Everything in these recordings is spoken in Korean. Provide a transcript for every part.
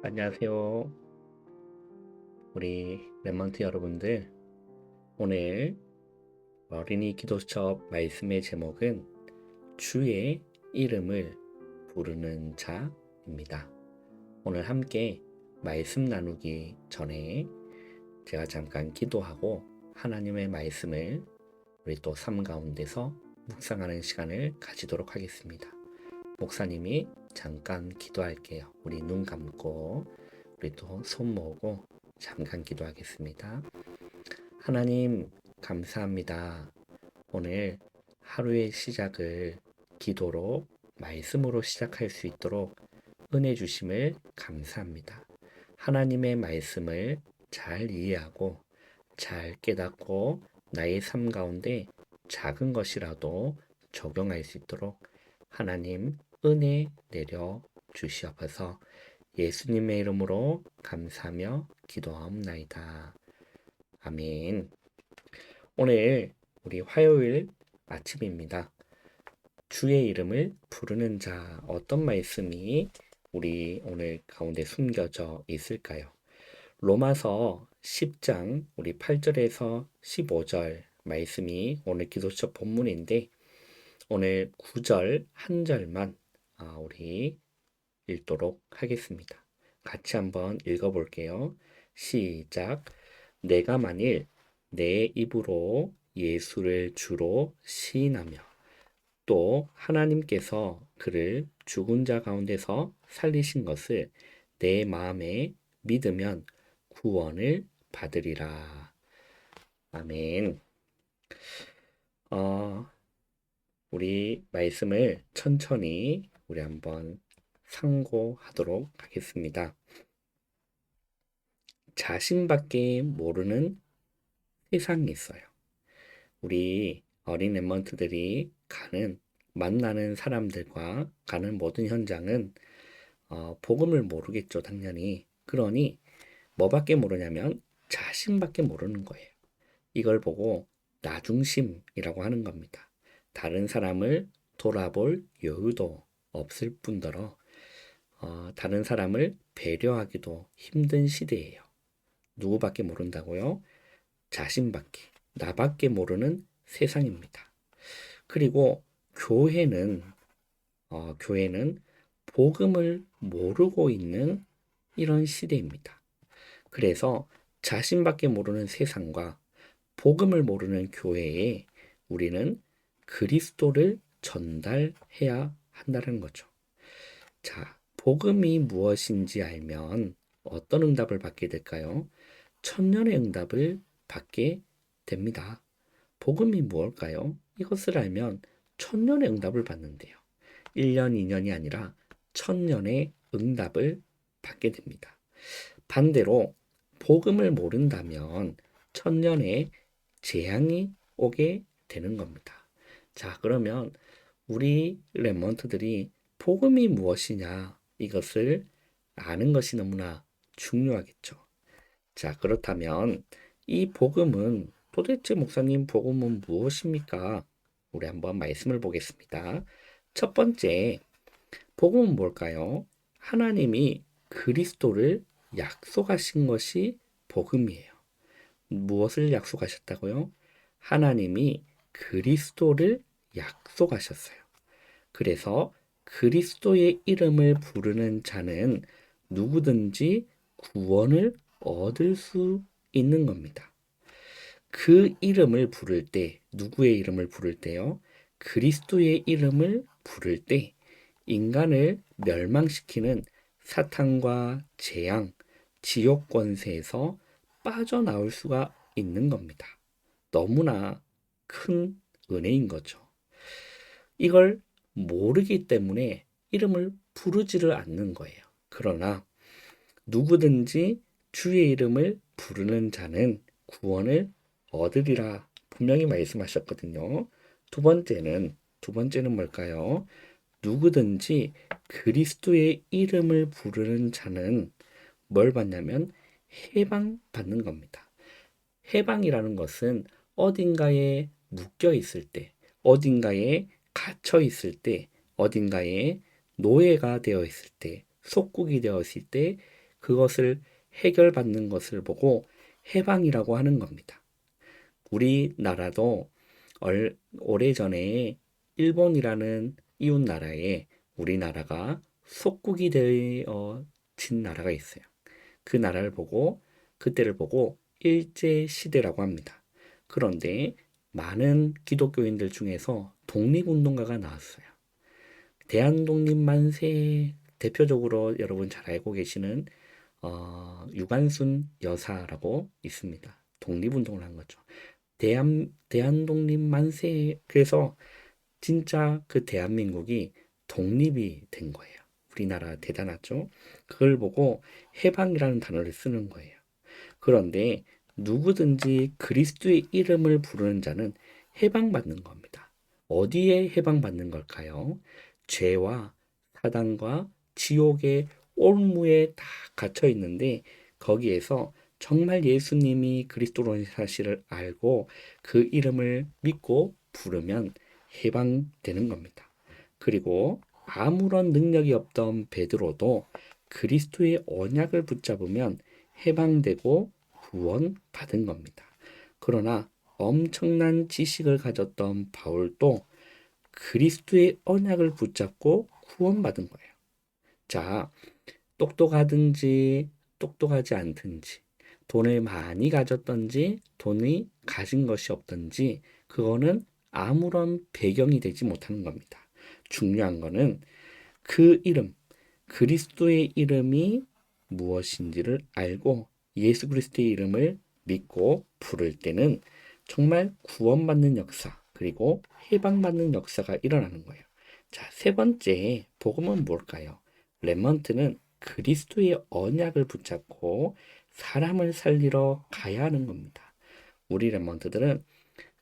안녕하세요. 우리 랩먼트 여러분들, 오늘 어린이 기도 수업 말씀의 제목은 주의 이름을 부르는 자입니다. 오늘 함께 말씀 나누기 전에 제가 잠깐 기도하고 하나님의 말씀을 우리 또 삶 가운데서 묵상하는 시간을 가지도록 하겠습니다. 목사님이 잠깐 기도할게요. 우리 눈 감고 우리 또 손 모으고 잠깐 기도하겠습니다. 하나님 감사합니다. 오늘 하루의 시작을 기도로 말씀으로 시작할 수 있도록 은혜 주심을 감사합니다. 하나님의 말씀을 잘 이해하고 잘 깨닫고 나의 삶 가운데 작은 것이라도 적용할 수 있도록 하나님 은혜 내려 주시옵소서. 예수님의 이름으로 감사하며 기도하옵나이다. 아멘. 오늘 우리 화요일 아침입니다. 주의 이름을 부르는 자, 어떤 말씀이 우리 오늘 가운데 숨겨져 있을까요? 로마서 10장 우리 8절에서 15절 말씀이 오늘 기도처 본문인데 오늘 9절 한 절만 우리 읽도록 하겠습니다. 같이 한번 읽어볼게요. 시작. 내가 만일 내 입으로 예수를 주로 시인하며 또 하나님께서 그를 죽은 자 가운데서 살리신 것을 내 마음에 믿으면 구원을 받으리라. 아멘. 우리 말씀을 천천히 우리 한번 상고하도록 하겠습니다. 자신밖에 모르는 세상이 있어요. 우리 어린 랩먼트들이 만나는 사람들과 가는 모든 현장은 복음을 모르겠죠, 당연히. 그러니 뭐밖에 모르냐면 자신밖에 모르는 거예요. 이걸 보고 나중심이라고 하는 겁니다. 다른 사람을 돌아볼 여유도 없을 뿐더러 다른 사람을 배려하기도 힘든 시대예요. 누구밖에 모른다고요? 자신밖에, 나밖에 모르는 세상입니다. 그리고 교회는 복음을 모르고 있는 이런 시대입니다. 그래서 자신밖에 모르는 세상과 복음을 모르는 교회에 우리는 그리스도를 전달해야 한다는 거죠. 자, 복음이 무엇인지 알면 어떤 응답을 받게 될까요? 천년의 응답을 받게 됩니다. 복음이 무엇일까요? 이것을 알면 천년의 응답을 받는데요. 1년, 2년이 아니라 천년의 응답을 받게 됩니다. 반대로 복음을 모른다면 천년의 재앙이 오게 되는 겁니다. 자, 그러면 우리 랩먼트들이 복음이 무엇이냐 이것을 아는 것이 너무나 중요하겠죠. 자, 그렇다면 이 복음은 도대체 목사님 복음은 무엇입니까? 우리 한번 말씀을 보겠습니다. 첫 번째, 복음은 뭘까요? 하나님이 그리스도를 약속하신 것이 복음이에요. 무엇을 약속하셨다고요? 하나님이 그리스도를 약속하셨어요. 그래서 그리스도의 이름을 부르는 자는 누구든지 구원을 얻을 수 있는 겁니다. 그 이름을 부를 때, 누구의 이름을 부를 때요? 그리스도의 이름을 부를 때 인간을 멸망시키는 사탄과 재앙, 지옥 권세에서 빠져나올 수가 있는 겁니다. 너무나 큰 은혜인 거죠. 이걸 모르기 때문에 이름을 부르지를 않는 거예요. 그러나 누구든지 주의 이름을 부르는 자는 구원을 얻으리라 분명히 말씀하셨거든요. 두 번째는 뭘까요? 누구든지 그리스도의 이름을 부르는 자는 뭘 받냐면 해방받는 겁니다. 해방이라는 것은 어딘가에 묶여 있을 때, 어딘가에 갇혀 있을 때, 어딘가에 노예가 되어 있을 때, 속국이 되어 있을 때 그것을 해결받는 것을 보고 해방이라고 하는 겁니다. 우리나라도 오래전에 일본이라는 이웃 나라에 우리나라가 속국이 되어진 나라가 있어요. 그 나라를 보고 그때를 보고 일제 시대라고 합니다. 그런데 많은 기독교인들 중에서 독립운동가가 나왔어요. 대한독립 만세 대표적으로 여러분 잘 알고 계시는 유관순 여사라고 있습니다. 독립운동을 한 거죠. 대한독립 만세 그래서 진짜 그 대한민국이 독립이 된 거예요. 우리나라 대단하죠. 그걸 보고 해방이라는 단어를 쓰는 거예요. 그런데 누구든지 그리스도의 이름을 부르는 자는 해방받는 겁니다. 어디에 해방받는 걸까요? 죄와 사단과 지옥의 올무에 다 갇혀 있는데 거기에서 정말 예수님이 그리스도라는 사실을 알고 그 이름을 믿고 부르면 해방되는 겁니다. 그리고 아무런 능력이 없던 베드로도 그리스도의 언약을 붙잡으면 해방되고 구원받은 겁니다. 그러나 엄청난 지식을 가졌던 바울도 그리스도의 언약을 붙잡고 구원받은 거예요. 자, 똑똑하든지 똑똑하지 않든지 돈을 많이 가졌든지 돈이 가진 것이 없든지 그거는 아무런 배경이 되지 못하는 겁니다. 중요한 거는 그 이름, 그리스도의 이름이 무엇인지를 알고 예수 그리스도의 이름을 믿고 부를 때는 정말 구원받는 역사, 그리고 해방받는 역사가 일어나는 거예요. 자, 세 번째 복음은 뭘까요? 렘넌트는 그리스도의 언약을 붙잡고 사람을 살리러 가야 하는 겁니다. 우리 렘넌트들은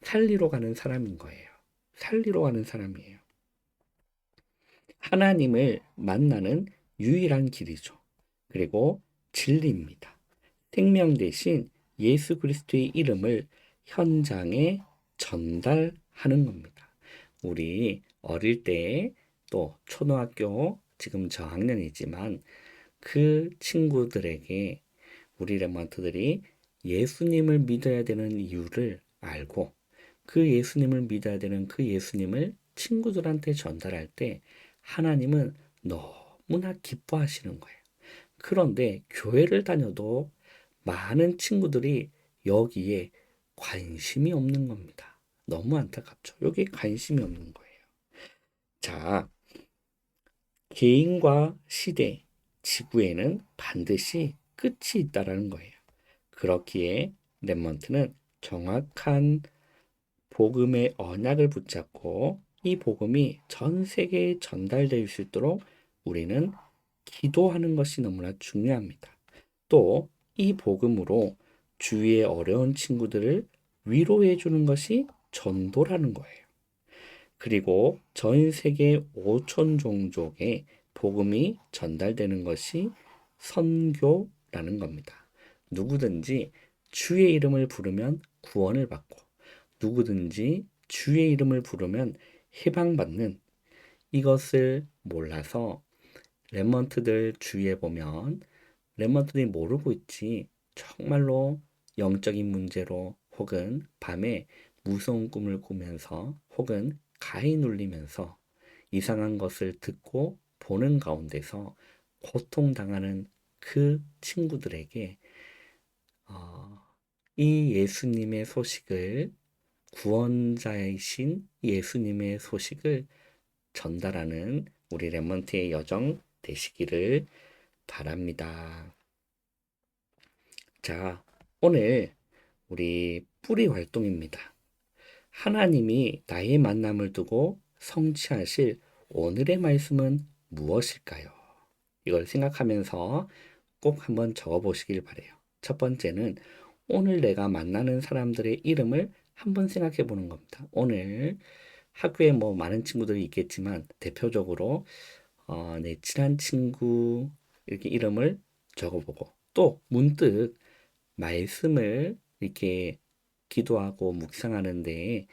살리러 가는 사람인 거예요. 살리러 가는 사람이에요. 하나님을 만나는 유일한 길이죠. 그리고 진리입니다. 생명 대신 예수 그리스도의 이름을 현장에 전달하는 겁니다. 우리 어릴 때 또 초등학교 지금 저학년이지만 그 친구들에게 우리 렘넌트들이 예수님을 믿어야 되는 이유를 알고 그 예수님을 믿어야 되는 그 예수님을 친구들한테 전달할 때 하나님은 너무나 기뻐하시는 거예요. 그런데 교회를 다녀도 많은 친구들이 여기에 관심이 없는 겁니다. 너무 안타깝죠. 여기에 관심이 없는 거예요. 자, 개인과 시대, 지구에는 반드시 끝이 있다라는 거예요. 그렇기에 렘넌트는 정확한 복음의 언약을 붙잡고 이 복음이 전 세계에 전달될 수 있도록 우리는 기도하는 것이 너무나 중요합니다. 또 이 복음으로 주위의 어려운 친구들을 위로해 주는 것이 전도라는 거예요. 그리고 전 세계 5천 종족에 복음이 전달되는 것이 선교라는 겁니다. 누구든지 주의 이름을 부르면 구원을 받고 누구든지 주의 이름을 부르면 해방받는 이것을 몰라서 렘넌트들 주위에 보면 렘넌트들이 모르고 있지 정말로 영적인 문제로 혹은 밤에 무서운 꿈을 꾸면서 혹은 가히 눌리면서 이상한 것을 듣고 보는 가운데서 고통당하는 그 친구들에게 어, 이 예수님의 소식을 구원자이신 예수님의 소식을 전달하는 우리 렘넌트의 여정 되시기를 바랍니다. 자, 오늘 우리 뿌리 활동입니다. 하나님이 나의 만남을 두고 성취하실 오늘의 말씀은 무엇일까요? 이걸 생각하면서 꼭 한번 적어 보시길 바래요. 첫 번째는 오늘 내가 만나는 사람들의 이름을 한번 생각해 보는 겁니다. 오늘 학교에 뭐 많은 친구들이 있겠지만 대표적으로 내 친한 친구 이렇게 이름을 적어보고 또 문득 말씀을 이렇게 기도하고 묵상하는데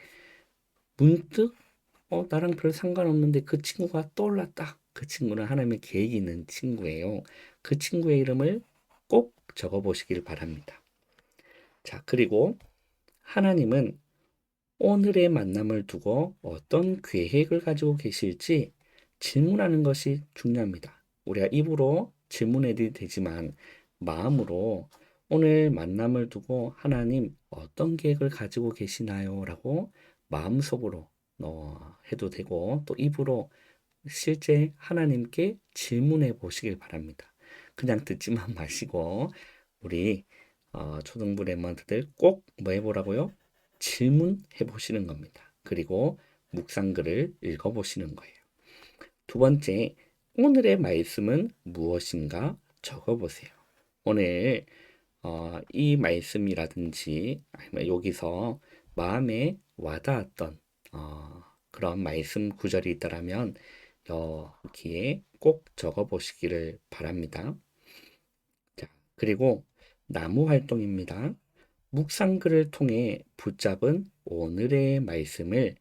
문득 나랑 별 상관없는데 그 친구가 떠올랐다. 그 친구는 하나님의 계획이 있는 친구예요. 그 친구의 이름을 꼭 적어 보시길 바랍니다. 자, 그리고 하나님은 오늘의 만남을 두고 어떤 계획을 가지고 계실지 질문하는 것이 중요합니다. 우리가 입으로 질문해도 되지만 마음으로 오늘 만남을 두고 하나님 어떤 계획을 가지고 계시나요? 라고 마음속으로 해도 되고 또 입으로 실제 하나님께 질문해 보시길 바랍니다. 그냥 듣지만 마시고 우리 초등부 랩런트들 꼭 뭐 해보라고요? 질문해 보시는 겁니다. 그리고 묵상글을 읽어 보시는 거예요. 두 번째, 오늘의 말씀은 무엇인가 적어 보세요. 오늘 이 말씀이라든지 아니면 여기서 마음에 와닿았던 그런 말씀 구절이 있다라면 여기에 꼭 적어 보시기를 바랍니다. 자, 그리고 나무 활동입니다. 묵상글을 통해 붙잡은 오늘의 말씀을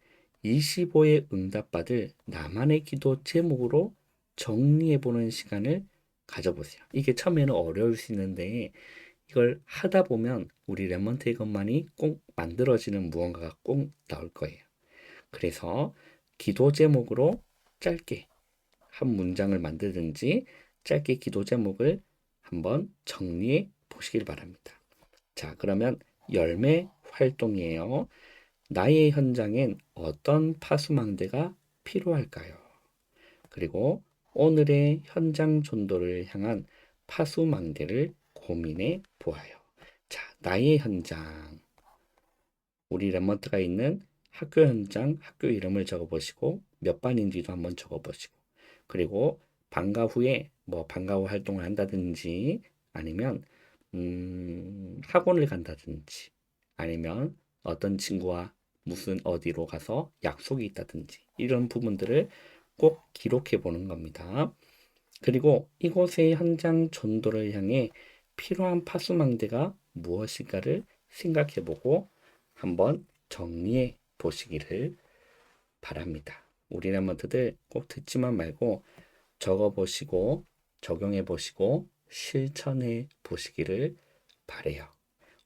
25에 응답받을 나만의 기도 제목으로 정리해보는 시간을 가져보세요. 이게 처음에는 어려울 수 있는데 이걸 하다 보면 우리 레몬트의 것만이 꼭 만들어지는 무언가가 꼭 나올 거예요. 그래서 기도 제목으로 짧게 한 문장을 만들든지 짧게 기도 제목을 한번 정리해 보시길 바랍니다. 자, 그러면 열매 활동이에요. 나의 현장엔 어떤 파수망대가 필요할까요? 그리고 오늘의 현장 전도를 향한 파수망대를 고민해 보아요. 자, 나의 현장. 우리 랩먼트가 있는 학교 현장, 학교 이름을 적어보시고 몇 반인지도 한번 적어보시고 그리고 방과 후에 뭐 방과 후 활동을 한다든지 아니면 학원을 간다든지 아니면 어떤 친구와 무슨 어디로 가서 약속이 있다든지 이런 부분들을 꼭 기록해 보는 겁니다. 그리고 이곳의 현장 전도를 향해 필요한 파수망대가 무엇일까를 생각해 보고 한번 정리해 보시기를 바랍니다. 우리 랩런트들 꼭 듣지만 말고 적어 보시고 적용해 보시고 실천해 보시기를 바래요.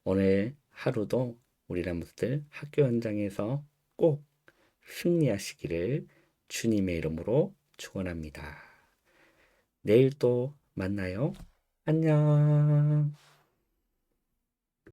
오늘 하루도 우리 랩런트들 학교 현장에서 꼭 승리하시기를 주님의 이름으로 축원합니다. 내일 또 만나요. 안녕.